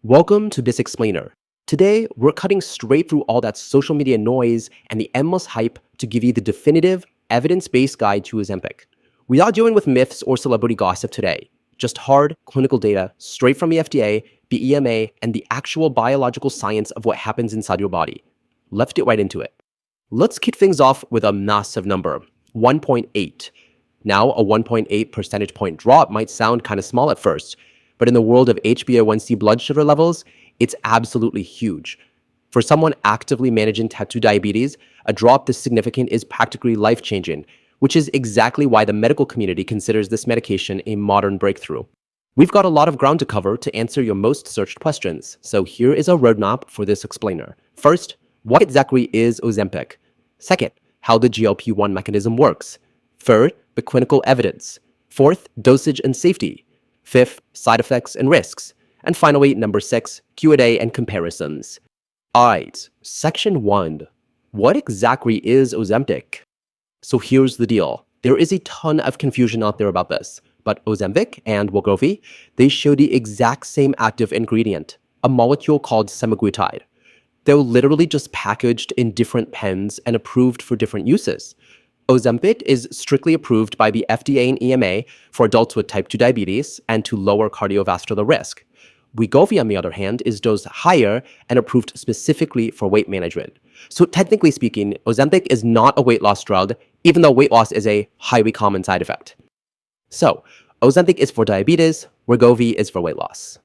Welcome to This Explainer. Today, we're cutting straight through all that social media noise and the endless hype to give you the definitive, evidence-based guide to Ozempic. We're not dealing with myths or celebrity gossip today, just hard clinical data straight from the FDA, the EMA, and the actual biological science of what happens inside your body. Let's get right into it. Let's kick things off with a massive number, 1.8. Now, a 1.8 percentage point drop might sound kind of small at first, but in the world of HbA1c blood sugar levels, it's absolutely huge. For someone actively managing type 2 diabetes, a drop this significant is practically life-changing, which is exactly why the medical community considers this medication a modern breakthrough. We've got a lot of ground to cover to answer your most searched questions, so here is a roadmap for this explainer. First, what exactly is Ozempic? Second, how the GLP-1 mechanism works. Third, the clinical evidence. Fourth, dosage and safety. Fifth, side effects and risks. And finally, number 6, Q&A and comparisons. Alright, section 1. What exactly is Ozempic? So here's the deal. There is a ton of confusion out there about this, but Ozempic and Wegovy, they show the exact same active ingredient, a molecule called Semaglutide. They're literally just packaged in different pens and approved for different uses. Ozempic is strictly approved by the FDA and EMA for adults with type 2 diabetes and to lower cardiovascular risk. Wegovy, on the other hand, is dosed higher and approved specifically for weight management. So technically speaking, Ozempic is not a weight loss drug, even though weight loss is a highly common side effect. So, Ozempic is for diabetes, Wegovy is for weight loss.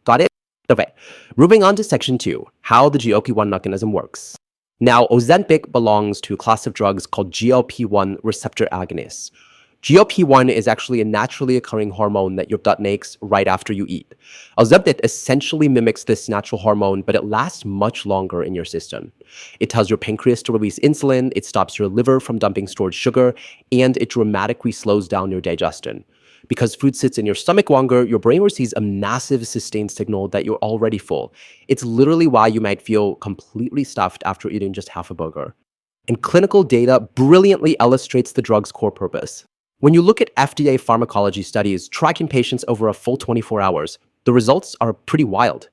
Got it? Okay, moving on to section 2, how the GLP-1 mechanism works. Now, Ozempic belongs to a class of drugs called GLP-1 receptor agonists. GLP-1 is actually a naturally occurring hormone that your gut makes right after you eat. Ozempic essentially mimics this natural hormone, but it lasts much longer in your system. It tells your pancreas to release insulin, it stops your liver from dumping stored sugar, and it dramatically slows down your digestion. Because food sits in your stomach longer, your brain receives a massive sustained signal that you're already full. It's literally why you might feel completely stuffed after eating just half a burger. And clinical data brilliantly illustrates the drug's core purpose. When you look at FDA pharmacology studies tracking patients over a full 24 hours, the results are pretty wild.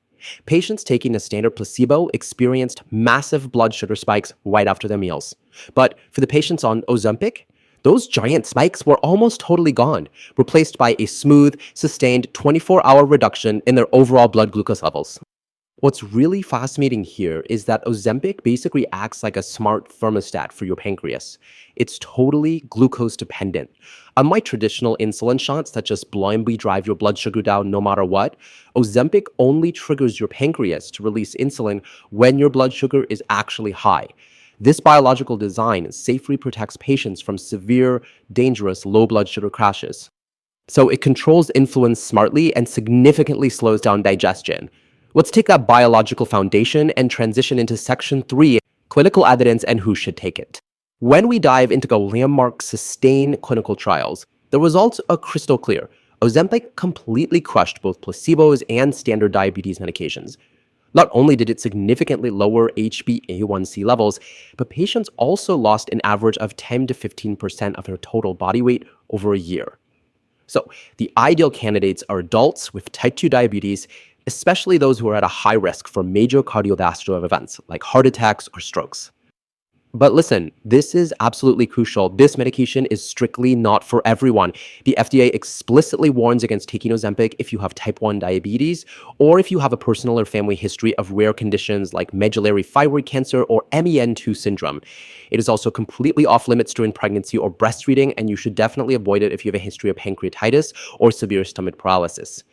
Patients taking a standard placebo experienced massive blood sugar spikes right after their meals. But for the patients on Ozempic, those giant spikes were almost totally gone, replaced by a smooth, sustained 24-hour reduction in their overall blood glucose levels. What's really fascinating here is that Ozempic basically acts like a smart thermostat for your pancreas. It's totally glucose dependent. Unlike traditional insulin shots that just blindly drive your blood sugar down no matter what, Ozempic only triggers your pancreas to release insulin when your blood sugar is actually high. This biological design safely protects patients from severe, dangerous low blood sugar crashes. So it controls influence smartly and significantly slows down digestion. Let's take that biological foundation and transition into section 3, clinical evidence and who should take it. When we dive into the landmark sustained clinical trials, the results are crystal clear. Ozempic completely crushed both placebos and standard diabetes medications. Not only did it significantly lower HbA1c levels, but patients also lost an average of 10 to 15% of their total body weight over a year. So the ideal candidates are adults with type 2 diabetes, especially those who are at a high risk for major cardiovascular events like heart attacks or strokes. But listen, this is absolutely crucial. This medication is strictly not for everyone. The FDA explicitly warns against taking Ozempic if you have type 1 diabetes or if you have a personal or family history of rare conditions like medullary thyroid cancer or MEN2 syndrome. It is also completely off limits during pregnancy or breastfeeding, and you should definitely avoid it if you have a history of pancreatitis or severe stomach paralysis.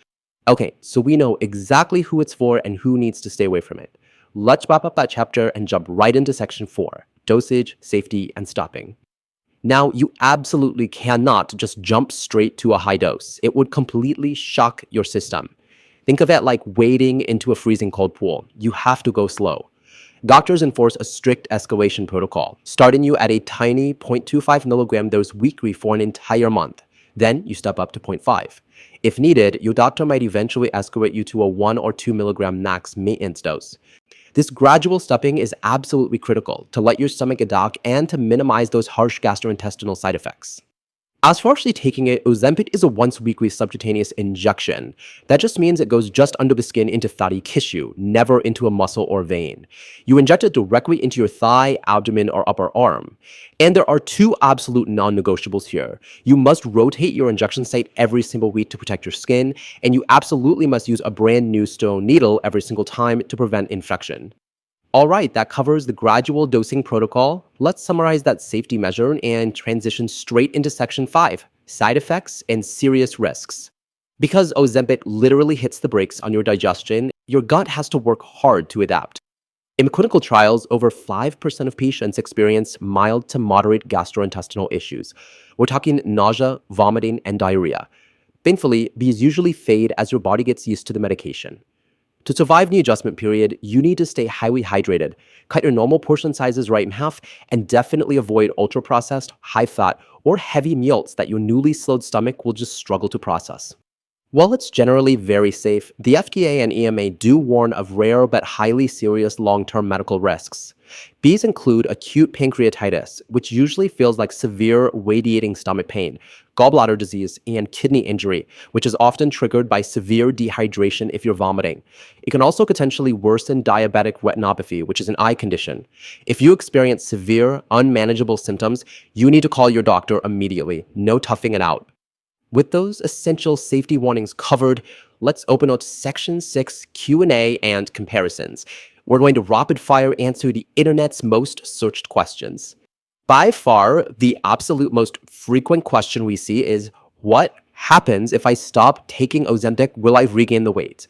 Okay, so we know exactly who it's for and who needs to stay away from it. Let's wrap up that chapter and jump right into section 4. Dosage, safety, and stopping. Now, you absolutely cannot just jump straight to a high dose. It would completely shock your system. Think of it like wading into a freezing cold pool. You have to go slow. Doctors enforce a strict escalation protocol, starting you at a tiny 0.25 milligram dose weekly for an entire month. Then you step up to 0.5. If needed, your doctor might eventually escalate you to a 1 or 2 milligram max maintenance dose. This gradual stepping is absolutely critical to let your stomach adapt and to minimize those harsh gastrointestinal side effects. As for actually taking it, Ozempic is a once-weekly subcutaneous injection. That just means it goes just under the skin into fatty tissue, never into a muscle or vein. You inject it directly into your thigh, abdomen, or upper arm. And there are two absolute non-negotiables here. You must rotate your injection site every single week to protect your skin, and you absolutely must use a brand new stone needle every single time to prevent infection. All right, that covers the gradual dosing protocol. Let's summarize that safety measure and transition straight into section 5, side effects and serious risks. Because Ozempic literally hits the brakes on your digestion, your gut has to work hard to adapt. In clinical trials, over 5% of patients experience mild to moderate gastrointestinal issues. We're talking nausea, vomiting, and diarrhea. Thankfully, these usually fade as your body gets used to the medication. To survive the adjustment period, you need to stay highly hydrated, cut your normal portion sizes right in half, and definitely avoid ultra-processed, high-fat, or heavy meals that your newly slowed stomach will just struggle to process. While it's generally very safe, the FDA and EMA do warn of rare but highly serious long-term medical risks. These include acute pancreatitis, which usually feels like severe radiating stomach pain, gallbladder disease, and kidney injury, which is often triggered by severe dehydration if you're vomiting. It can also potentially worsen diabetic retinopathy, which is an eye condition. If you experience severe, unmanageable symptoms, you need to call your doctor immediately. No toughing it out. With those essential safety warnings covered, let's open up Section 6 Q&A and comparisons. We're going to rapid-fire answer the internet's most searched questions. By far, the absolute most frequent question we see is, what happens if I stop taking Ozempic? Will I regain the weight?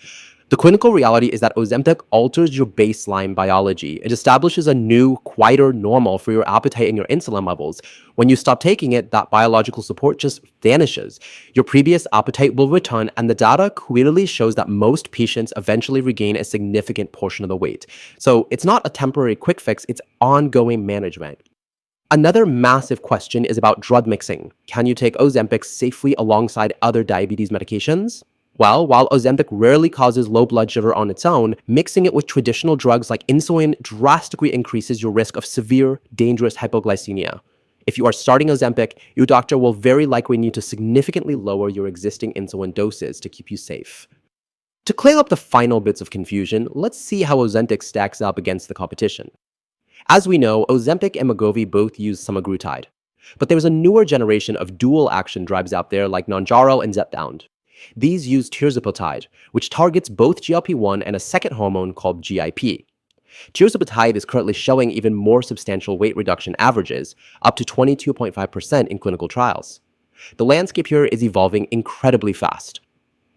The clinical reality is that Ozempic alters your baseline biology. It establishes a new, quieter normal for your appetite and your insulin levels. When you stop taking it, that biological support just vanishes. Your previous appetite will return, and the data clearly shows that most patients eventually regain a significant portion of the weight. So it's not a temporary quick fix, it's ongoing management. Another massive question is about drug mixing. Can you take Ozempic safely alongside other diabetes medications? Well, while Ozempic rarely causes low blood sugar on its own, mixing it with traditional drugs like insulin drastically increases your risk of severe, dangerous hypoglycemia. If you are starting Ozempic, your doctor will very likely need to significantly lower your existing insulin doses to keep you safe. To clear up the final bits of confusion, let's see how Ozempic stacks up against the competition. As we know, Ozempic and Wegovy both use Semaglutide. But there's a newer generation of dual-action drugs out there like Mounjaro and Zepbound. These use tirzepatide, which targets both GLP-1 and a second hormone called GIP. Tirzepatide is currently showing even more substantial weight reduction averages, up to 22.5% in clinical trials. The landscape here is evolving incredibly fast.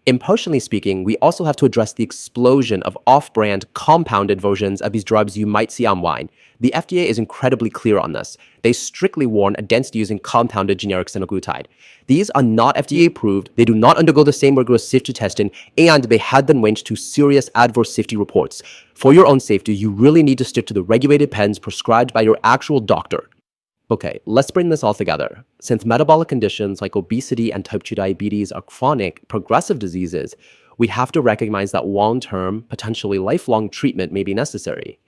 Impartially speaking, we also have to address the explosion of off-brand, compounded versions of these drugs you might see online. The FDA is incredibly clear on this. They strictly warn against using compounded generic semaglutide. These are not FDA approved, they do not undergo the same rigorous safety testing, and they had been linked to serious adverse safety reports. For your own safety, you really need to stick to the regulated pens prescribed by your actual doctor. Okay, let's bring this all together. Since metabolic conditions like obesity and type 2 diabetes are chronic, progressive diseases, we have to recognize that long-term, potentially lifelong treatment may be necessary.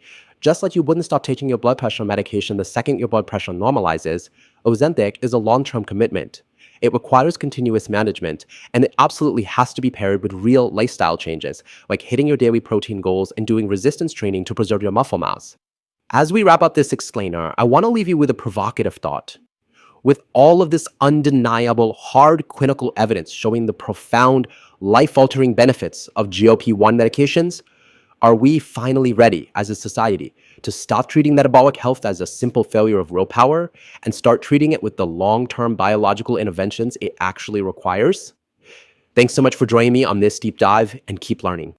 Just like you wouldn't stop taking your blood pressure medication the second your blood pressure normalizes, Ozempic is a long-term commitment. It requires continuous management, and it absolutely has to be paired with real lifestyle changes, like hitting your daily protein goals and doing resistance training to preserve your muscle mass. As we wrap up this explainer, I want to leave you with a provocative thought. With all of this undeniable, hard clinical evidence showing the profound, life-altering benefits of GLP-1 medications, are we finally ready as a society to stop treating metabolic health as a simple failure of willpower and start treating it with the long-term biological interventions it actually requires? Thanks so much for joining me on this deep dive, and keep learning.